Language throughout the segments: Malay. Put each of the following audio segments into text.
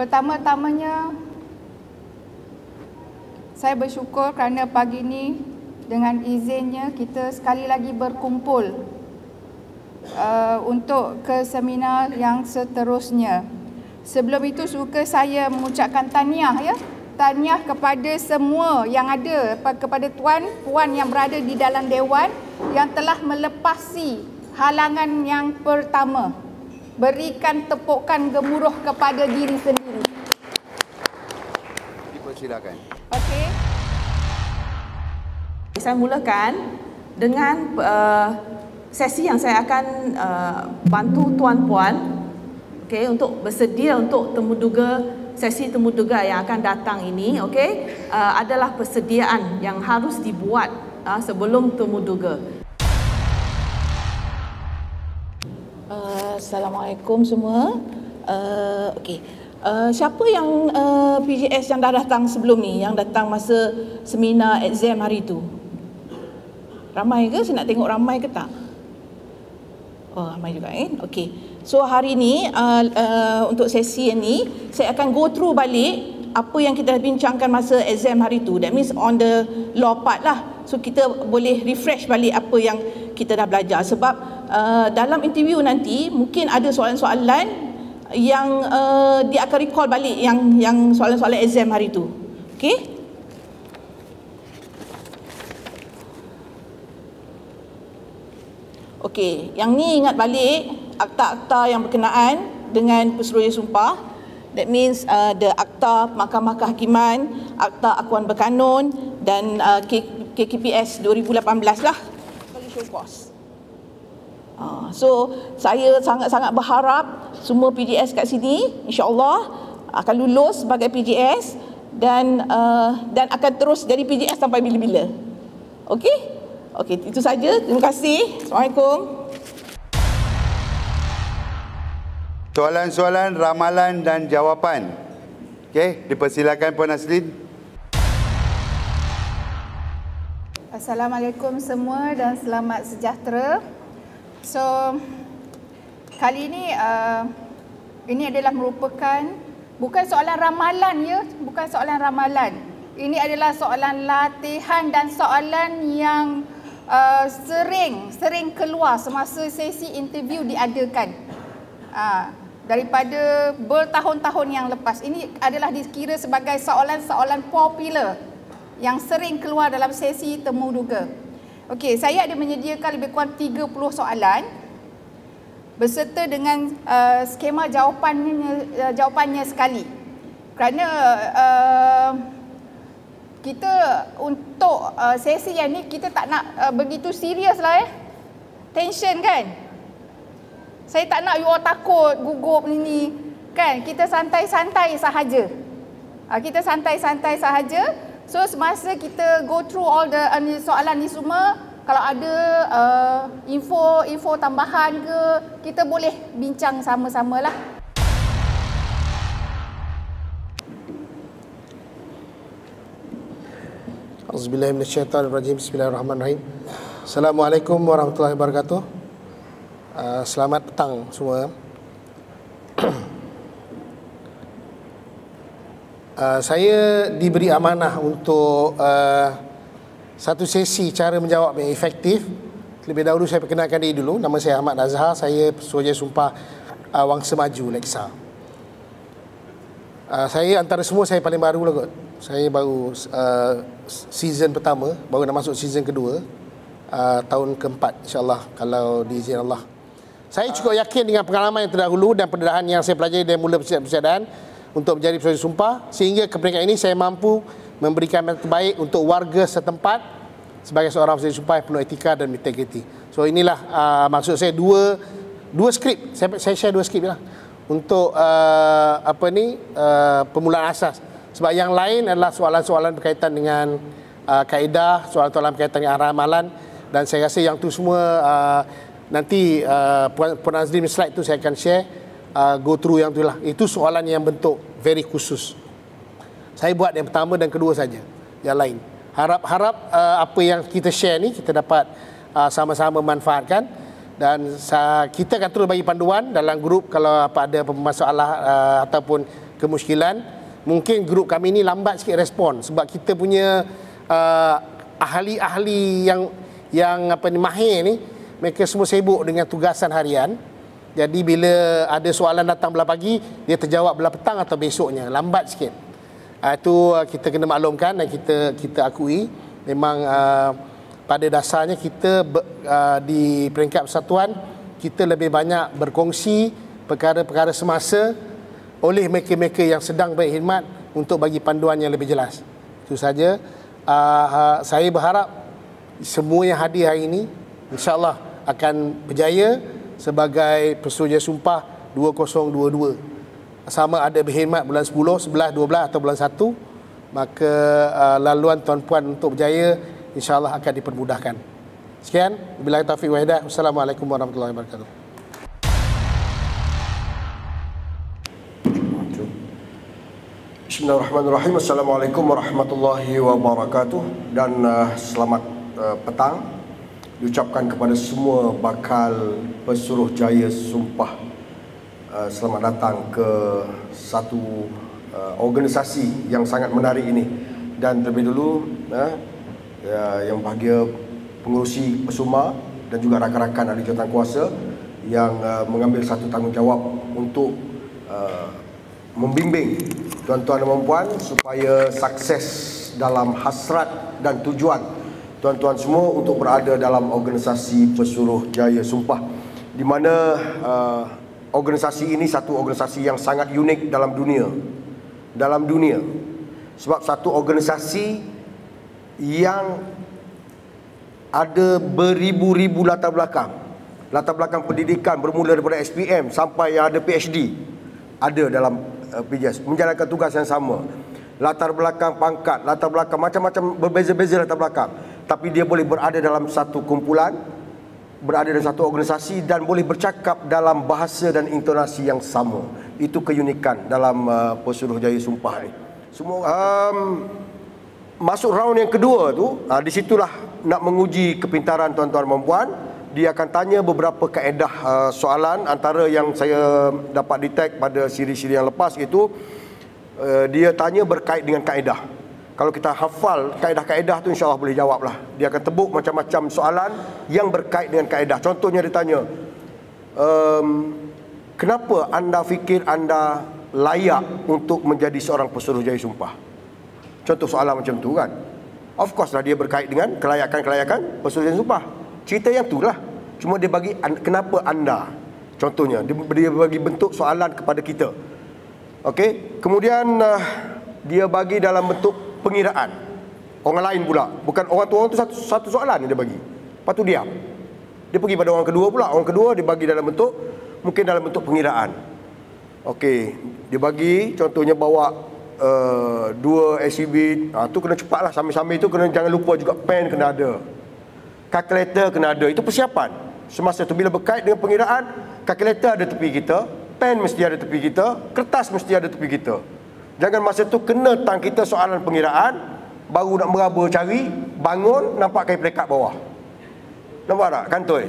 Pertama-tamanya, saya bersyukur kerana pagi ini dengan izinnya kita sekali lagi berkumpul untuk ke seminar yang seterusnya. Sebelum itu suka saya mengucapkan tahniah ya. Tahniah kepada semua yang ada, kepada tuan-puan yang berada di dalam dewan yang telah melepasi halangan yang pertama. Berikan tepukan gemuruh kepada diri sendiri. Dipersilakan. Okey. Saya mulakan dengan sesi yang saya akan bantu tuan-puan untuk bersedia untuk temuduga, sesi temuduga yang akan datang ini adalah persediaan yang harus dibuat sebelum temuduga. Assalamualaikum semua. Siapa yang PJS yang dah datang sebelum ni, yang datang masa seminar exam hari tu? Ramai ke? Saya nak tengok ramai ke tak? Oh, ramai juga kan? Okey. So hari ni untuk sesi ni saya akan go through balik apa yang kita bincangkan masa exam hari tu. That means on the law part lah. So kita boleh refresh balik apa yang kita dah belajar. Sebab dalam interview nanti mungkin ada soalan-soalan yang dia akan recall balik yang soalan-soalan exam hari tu. Okey? Okey, yang ni ingat balik akta-akta yang berkenaan dengan perseroyan sumpah. That means the akta Mahkamah Kehakiman, akta akuan berkanun dan KKPS 2018 lah. Bagi show cause. So saya sangat-sangat berharap semua PJS kat sini insya-Allah akan lulus sebagai PJS dan akan terus jadi PJS sampai bila-bila. Okey? Okey, itu saja. Terima kasih. Assalamualaikum. Soalan-soalan, ramalan dan jawapan. Okey, dipersilakan Puan Naslin. Assalamualaikum semua dan selamat sejahtera. So, kali ini adalah merupakan bukan soalan ramalan ya, bukan soalan ramalan. Ini adalah soalan latihan dan soalan yang sering keluar semasa sesi interview diadakan. Daripada bertahun-tahun yang lepas. Ini adalah dikira sebagai soalan-soalan popular yang sering keluar dalam sesi temuduga. Okey, saya ada menyediakan lebih kurang 30 soalan beserta dengan skema jawapannya sekali. Kerana kita untuk sesi yang ni kita tak nak begitu serius lah tension kan. Saya tak nak you all takut, gugup ni kan. Kita santai-santai sahaja. Kita santai-santai sahaja. So semasa kita go through all the soalan ni semua, kalau ada info tambahan ke, kita boleh bincang sama-sama lah. Auzubillahiminasyaitanirrajim. Bismillahirrahmanirrahim. Assalamualaikum warahmatullahi wabarakatuh. Selamat petang semua. Saya diberi amanah untuk satu sesi cara menjawab yang efektif. Terlebih dahulu saya perkenalkan diri dulu. Nama saya Ahmad Azhar. Saya Pesuruhjaya Sumpah Wangsa Maju Leksa. Saya antara semua saya paling baru lah kot. Saya baru season pertama, baru nak masuk season kedua, tahun keempat insyaAllah kalau diizin Allah. Saya cukup yakin dengan pengalaman yang terdahulu dan pendedahan yang saya pelajari dari mula persediaan untuk menjadi pesuruhjaya sumpah, sehingga ke peringkat ini saya mampu memberikan yang terbaik untuk warga setempat sebagai seorang pesuruhjaya sumpah yang penuh etika dan integriti. So inilah maksud saya dua skrip, saya share dua skrip lah untuk permulaan asas. Sebab yang lain adalah soalan-soalan berkaitan dengan kaedah, soalan-soalan berkaitan dengan ramalan, dan saya rasa yang tu semua nanti Puan Nazrin slide tu saya akan share, go through yang tu lah. Itu soalan yang bentuk very khusus. Saya buat yang pertama dan kedua saja. Yang lain harap apa yang kita share ni kita dapat sama-sama manfaatkan. Dan kita akan terus bagi panduan dalam grup kalau apa ada masalah ataupun kemusykilan. Mungkin grup kami ni lambat sikit respon sebab kita punya ahli-ahli yang apa ni mahir ni, mereka semua sibuk dengan tugasan harian. Jadi bila ada soalan datang belah pagi, dia terjawab belah petang atau besoknya, lambat sikit. Itu kita kena maklumkan dan kita akui memang pada dasarnya kita di peringkat persatuan kita lebih banyak berkongsi perkara-perkara semasa oleh mereka-mereka yang sedang berkhidmat untuk bagi panduan yang lebih jelas. Itu saja. Saya berharap semua yang hadir hari ini insya-Allah akan berjaya sebagai Pesuruhjaya Sumpah 2022. Sama ada berkhidmat bulan 10, 11, 12 atau bulan 1, maka laluan tuan-puan untuk berjaya insya-Allah akan dipermudahkan. Sekian, wabillahi taufiq wal hidayah. Wassalamualaikum warahmatullahi wabarakatuh. Bismillahirrahmanirrahim. Assalamualaikum warahmatullahi wabarakatuh. Dan selamat petang diucapkan kepada semua bakal Pesuruhjaya Sumpah. Selamat datang ke satu organisasi yang sangat menarik ini. Dan terlebih dulu yang bahagia pengurusi Pesuma dan juga rakan-rakan ahli jawatankuasa yang mengambil satu tanggungjawab untuk membimbing tuan-tuan dan puan supaya sukses dalam hasrat dan tujuan tuan-tuan semua untuk berada dalam organisasi Pesuruhjaya Sumpah, di mana organisasi ini satu organisasi yang sangat unik dalam dunia. Sebab satu organisasi yang ada beribu-ribu latar belakang pendidikan, bermula daripada SPM sampai yang ada PhD ada dalam PJS, menjalankan tugas yang sama. Latar belakang pangkat, latar belakang macam-macam, berbeza-beza latar belakang, tapi dia boleh berada dalam satu kumpulan, berada dalam satu organisasi dan boleh bercakap dalam bahasa dan intonasi yang sama. Itu keunikan dalam Pesuruhjaya Sumpah ni. Semua masuk round yang kedua tu, di situlah nak menguji kepintaran tuan-tuan dan puan. Dia akan tanya beberapa kaedah soalan. Antara yang saya dapat detect pada siri-siri yang lepas itu, dia tanya berkait dengan kaedah. Kalau kita hafal kaedah-kaedah tu, insya-Allah boleh jawab lah. Dia akan tebuk macam-macam soalan yang berkait dengan kaedah. Contohnya dia tanya, kenapa anda fikir anda layak untuk menjadi seorang Pesuruhjaya Sumpah? Contoh soalan macam tu kan. Of course lah dia berkait dengan kelayakan Pesuruhjaya Sumpah. Cerita yang itulah. Cuma dia bagi kenapa anda. Contohnya dia bagi bentuk soalan kepada kita. Okey, kemudian dia bagi dalam bentuk pengiraan. Orang lain pula, bukan orang tu satu soalan yang dia bagi. Lepas tu diam. Dia pergi pada orang kedua pula. Orang kedua dia bagi dalam bentuk, mungkin dalam bentuk pengiraan. Okey, dia bagi contohnya bawa dua exhibit. Tu kena cepatlah, sambil-sambil tu kena jangan lupa juga pen kena ada. Kalkulator kena ada. Itu persiapan. Semasa tu bila berkait dengan pengiraan, kalkulator ada tepi kita, pen mesti ada tepi kita, kertas mesti ada tepi kita. Jangan masa tu kena tang kita soalan pengiraan, baru nak meraba cari, bangun nampak kain pelekat bawah. Nampak tak kantoi?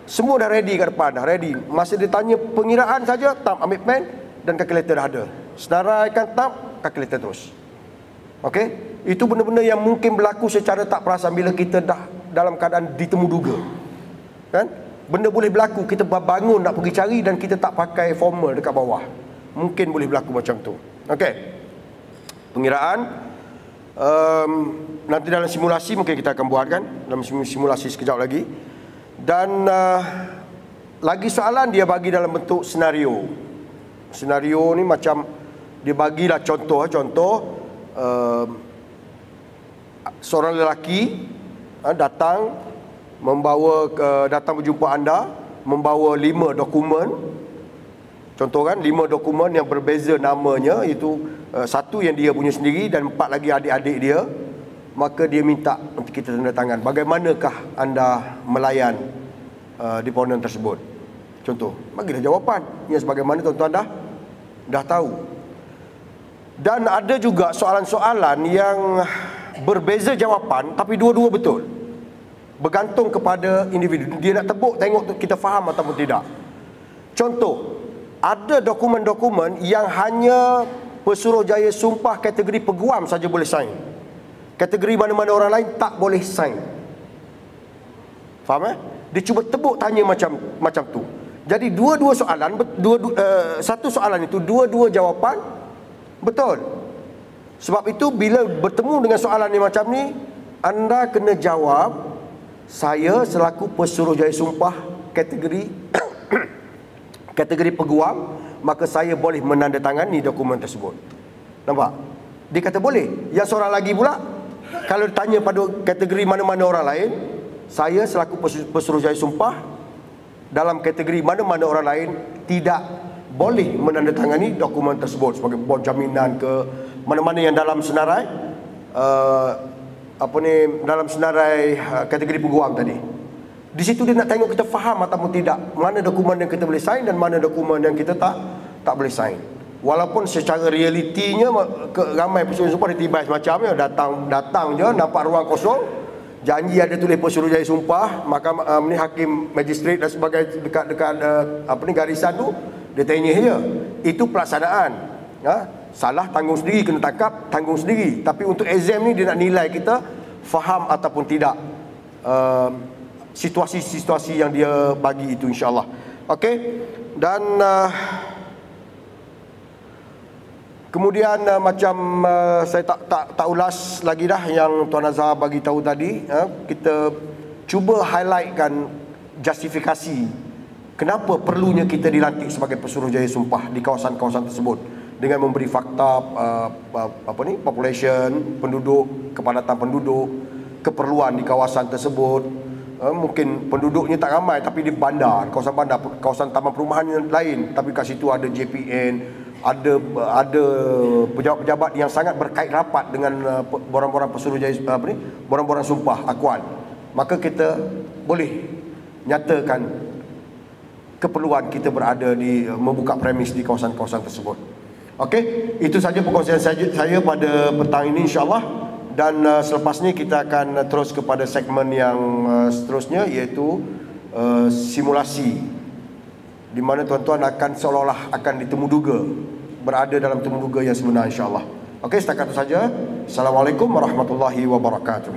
Semua dah ready kat depan, dah ready. Masa dia tanya pengiraan saja, tap ambil pen dan kalkulator dah ada. Senaraikan tap, kalkulator terus. Okey? Itu benda-benda yang mungkin berlaku secara tak perasan bila kita dah dalam keadaan ditemu duga. Kan? Benda boleh berlaku, kita bangun nak pergi cari dan kita tak pakai formal dekat bawah. Mungkin boleh berlaku macam tu. Okey. Pengiraan nanti dalam simulasi mungkin kita akan buat kan, dalam simulasi sekejap lagi. Dan lagi soalan dia bagi dalam bentuk senario. Senario ni macam dia bagilah contoh seorang lelaki datang berjumpa anda, membawa 5 dokumen. Contoh kan, 5 dokumen yang berbeza namanya, itu satu yang dia punya sendiri dan 4 lagi adik-adik dia. Maka dia minta untuk kita tanda tangan. Bagaimanakah anda melayan deponen tersebut? Contoh, bagilah jawapan yang sebagaimana tuan-tuan dah tahu. Dan ada juga soalan-soalan yang berbeza jawapan tapi dua-dua betul. Bergantung kepada individu. Dia nak tebuk tengok kita faham ataupun tidak. Contoh, ada dokumen-dokumen yang hanya Pesuruhjaya Sumpah kategori peguam saja boleh sign. Kategori mana-mana orang lain tak boleh sign. Faham? Dia cuba tebuk tanya macam tu. Jadi dua-dua soalan, satu soalan itu dua-dua jawapan betul. Sebab itu bila bertemu dengan soalan yang macam ni, anda kena jawab, saya selaku Pesuruhjaya Sumpah kategori kategori peguam, maka saya boleh menandatangani dokumen tersebut. Nampak? Dia kata boleh. Yang seorang lagi pula, kalau ditanya pada kategori mana-mana orang lain, saya selaku Pesuruhjaya Sumpah dalam kategori mana-mana orang lain tidak boleh menandatangani dokumen tersebut sebagai bon jaminan ke mana-mana yang dalam senarai dalam senarai kategori peguam tadi. Di situ dia nak tengok kita faham ataupun tidak, mana dokumen yang kita boleh sign dan mana dokumen yang kita tak boleh sign. Walaupun secara realitinya ramai Pesuruhjaya Sumpah dia tiba semacamnya, datang je nampak ruang kosong, janji ada tulis Pesuruhjaya Sumpah, maka hakim magistrat dan sebagainya dekat garisan tu dia tanya je. Itu pelaksanaan. Salah tanggung sendiri, kena tangkap tanggung sendiri. Tapi untuk exam ni dia nak nilai kita faham ataupun tidak situasi-situasi yang dia bagi itu, insya-Allah. Okey. Dan kemudian macam saya tak ulas lagi dah yang Tuan Azhar bagi tahu tadi, kita cuba highlightkan justifikasi kenapa perlunya kita dilantik sebagai Pesuruhjaya Sumpah di kawasan-kawasan tersebut, dengan memberi fakta population, penduduk, kepadatan penduduk, keperluan di kawasan tersebut. Mungkin penduduknya tak ramai tapi di bandar, kawasan bandar, kawasan taman perumahan yang lain, tapi kat situ ada JPN, ada pejabat-pejabat yang sangat berkait rapat dengan borang-borang Pesuruhjaya, borang-borang Sumpah Akuan. Maka kita boleh nyatakan keperluan kita berada di membuka premis di kawasan-kawasan tersebut. Okey, itu saja perkongsian saya pada petang ini, insya-Allah. Dan selepas ni kita akan terus kepada segmen yang seterusnya, iaitu simulasi, di mana tuan-tuan akan seolah-olah akan ditemuduga, berada dalam temuduga yang sebenar, insya-Allah. Okey, setakat itu saja. Assalamualaikum warahmatullahi wabarakatuh.